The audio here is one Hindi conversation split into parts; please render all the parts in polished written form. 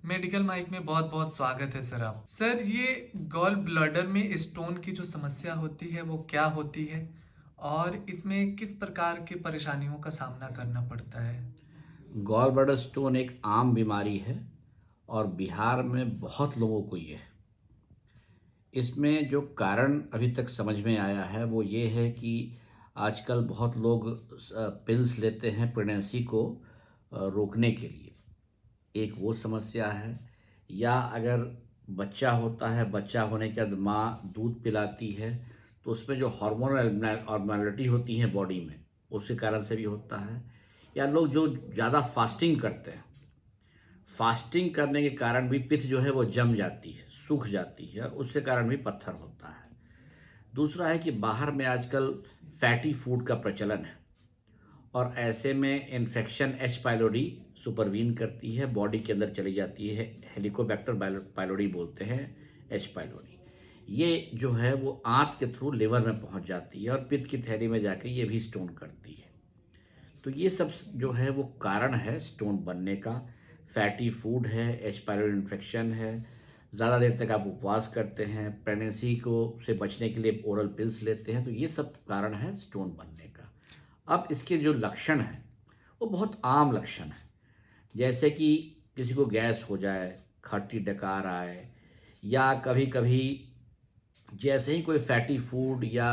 मेडिकल माइक में बहुत बहुत स्वागत है सर। आप सर, ये गॉल ब्लैडर में स्टोन की जो समस्या होती है वो क्या होती है और इसमें किस प्रकार की परेशानियों का सामना करना पड़ता है? गॉल ब्लैडर स्टोन एक आम बीमारी है और बिहार में बहुत लोगों को ये है। इसमें जो कारण अभी तक समझ में आया है वो ये है कि आजकल बहुत लोग पिल्स लेते हैं प्रेगनेंसी को रोकने के लिए। एक वो समस्या है। या अगर बच्चा होता है, बच्चा होने के बाद माँ दूध पिलाती है तो उसमें जो हार्मोनल एबनॉर्मैलिटी होती है बॉडी में, उसके कारण से भी होता है। या लोग जो ज़्यादा फास्टिंग करते हैं, फास्टिंग करने के कारण भी पित्त जो है वो जम जाती है, सूख जाती है, उसके कारण भी पत्थर होता है। दूसरा है कि बाहर में आजकल फैटी फूड का प्रचलन है और ऐसे में इन्फेक्शन एच पाइलोरी सुपरवीन करती है, बॉडी के अंदर चली जाती है। हेलिकोबैक्टर पाइलोरी बोलते हैं, एच पाइलोरी। ये जो है वो आंत के थ्रू लिवर में पहुंच जाती है और पित्त की थैली में जाके ये भी स्टोन करती है। तो ये सब जो है वो कारण है स्टोन बनने का। फैटी फूड है, एच पाइलोरी इन्फेक्शन है, ज़्यादा देर तक आप उपवास करते हैं, प्रेगनेंसी को से बचने के लिए ओरल पिल्स लेते हैं, तो ये सब कारण है स्टोन बनने का। अब इसके जो लक्षण हैं वो बहुत आम लक्षण है। जैसे कि किसी को गैस हो जाए, खट्टी डकार आए, या कभी कभी जैसे ही कोई फैटी फूड या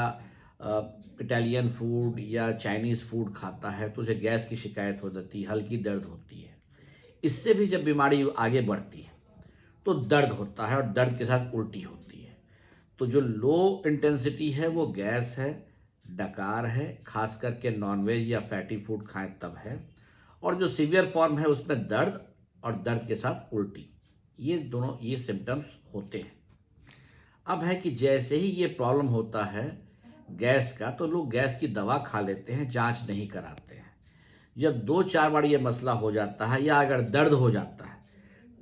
इटालियन फूड या चाइनीज़ फूड खाता है तो उसे गैस की शिकायत हो जाती है, हल्की दर्द होती है। इससे भी जब बीमारी आगे बढ़ती है तो दर्द होता है और दर्द के साथ उल्टी होती है। तो जो लो इंटेंसिटी है वो गैस है, डकार है, खास करके नॉनवेज या फैटी फूड खाएं तब है। और जो सीवियर फॉर्म है उसमें दर्द और दर्द के साथ उल्टी, ये सिम्टम्स होते हैं। अब है कि जैसे ही ये प्रॉब्लम होता है गैस का, तो लोग गैस की दवा खा लेते हैं, जांच नहीं कराते हैं। जब 2-4 बार ये मसला हो जाता है या अगर दर्द हो जाता है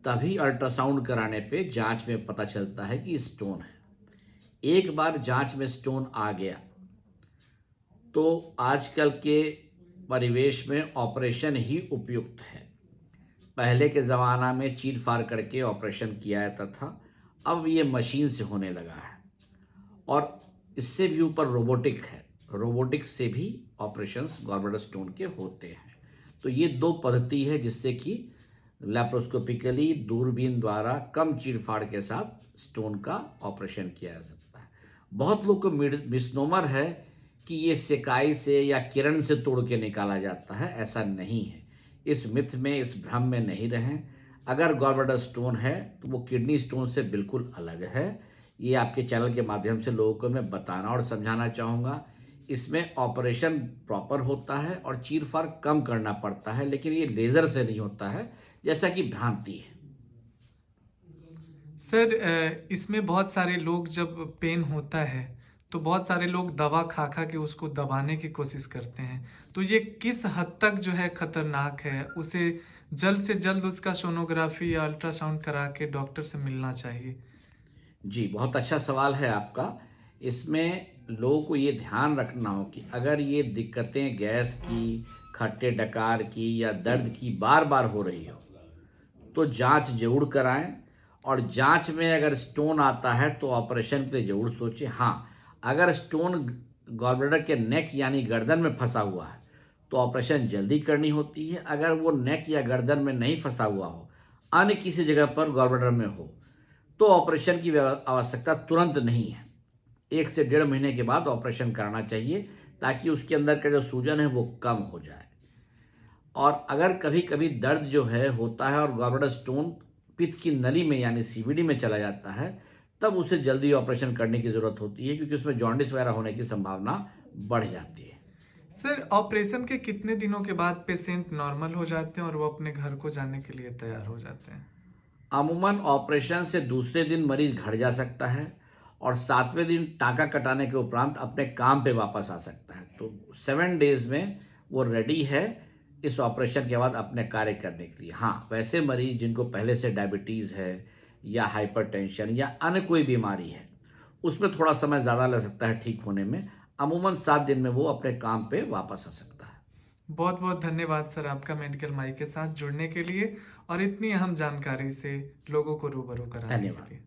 तभी अल्ट्रासाउंड कराने पे जांच में पता चलता है कि स्टोन है। एक बार जांच में स्टोन आ गया तो आजकल के परिवेश में ऑपरेशन ही उपयुक्त है। पहले के ज़माना में चीर फाड़ करके ऑपरेशन किया जाता था, अब ये मशीन से होने लगा है। और इससे भी ऊपर रोबोटिक है, रोबोटिक से भी ऑपरेशंस गॉलब्लैडर स्टोन के होते हैं। तो ये दो पद्धति है जिससे कि लैप्रोस्कोपिकली दूरबीन द्वारा कम चीरफाड़ के साथ स्टोन का ऑपरेशन किया जा सकता है। बहुत लोग को मिसनोमर है कि ये सेकाई से या किरण से तोड़ के निकाला जाता है, ऐसा नहीं है। इस मिथ में, इस भ्रम में नहीं रहें। अगर गॉलब्लैडर स्टोन है तो वो किडनी स्टोन से बिल्कुल अलग है। ये आपके चैनल के माध्यम से लोगों को मैं बताना और समझाना चाहूँगा। इसमें ऑपरेशन प्रॉपर होता है और चीर-फाड़ कम करना पड़ता है, लेकिन ये लेज़र से नहीं होता है जैसा कि भ्रांति है। सर, इसमें बहुत सारे लोग जब पेन होता है तो बहुत सारे लोग दवा खा खा के उसको दबाने की कोशिश करते हैं। तो ये किस हद तक जो है खतरनाक है? उसे जल्द से जल्द उसका सोनोग्राफी या अल्ट्रासाउंड करा के डॉक्टर से मिलना चाहिए। जी, बहुत अच्छा सवाल है आपका। इसमें लोगों को ये ध्यान रखना हो कि अगर ये दिक्कतें गैस की, खट्टे डकार की या दर्द की बार-बार हो रही हो, तो जांच ज़रूर कराएं। और जांच में अगर स्टोन आता है तो ऑपरेशन के लिए ज़रूर सोचें। हाँ, अगर स्टोन गॉलब्लैडर के नेक यानी गर्दन में फंसा हुआ है तो ऑपरेशन जल्दी करनी होती है। अगर वो नेक या गर्दन में नहीं फंसा हुआ हो, अन्य किसी जगह पर गॉलब्लैडर में हो, तो ऑपरेशन की आवश्यकता तुरंत नहीं है। 1 से 1.5 महीने के बाद ऑपरेशन कराना चाहिए ताकि उसके अंदर का जो सूजन है वो कम हो जाए। और अगर कभी कभी दर्द जो है होता है और गॉलब्लैडर स्टोन पित्त की नली में यानी सीवीडी में चला जाता है, तब उसे जल्दी ऑपरेशन करने की ज़रूरत होती है, क्योंकि उसमें जॉन्डिस वगैरह होने की संभावना बढ़ जाती है। सर, ऑपरेशन के कितने दिनों के बाद पेशेंट नॉर्मल हो जाते हैं और वो अपने घर को जाने के लिए तैयार हो जाते हैं? अमूमन ऑपरेशन से दूसरे दिन मरीज घर जा सकता है और 7वें दिन टाँका कटाने के उपरांत अपने काम पे वापस आ सकता है। तो 7 डेज में वो रेडी है इस ऑपरेशन के बाद अपने कार्य करने के लिए। हाँ, वैसे मरीज जिनको पहले से डायबिटीज़ है या हाइपरटेंशन या अन्य कोई बीमारी है, उसमें थोड़ा समय ज़्यादा लग सकता है ठीक होने में। अमूमन 7 दिन में वो अपने काम पे वापस आ सकता है। बहुत बहुत धन्यवाद सर आपका मेडिकल माई के साथ जुड़ने के लिए और इतनी अहम जानकारी से लोगों को रूबरू कराने के धन्यवाद। लिए।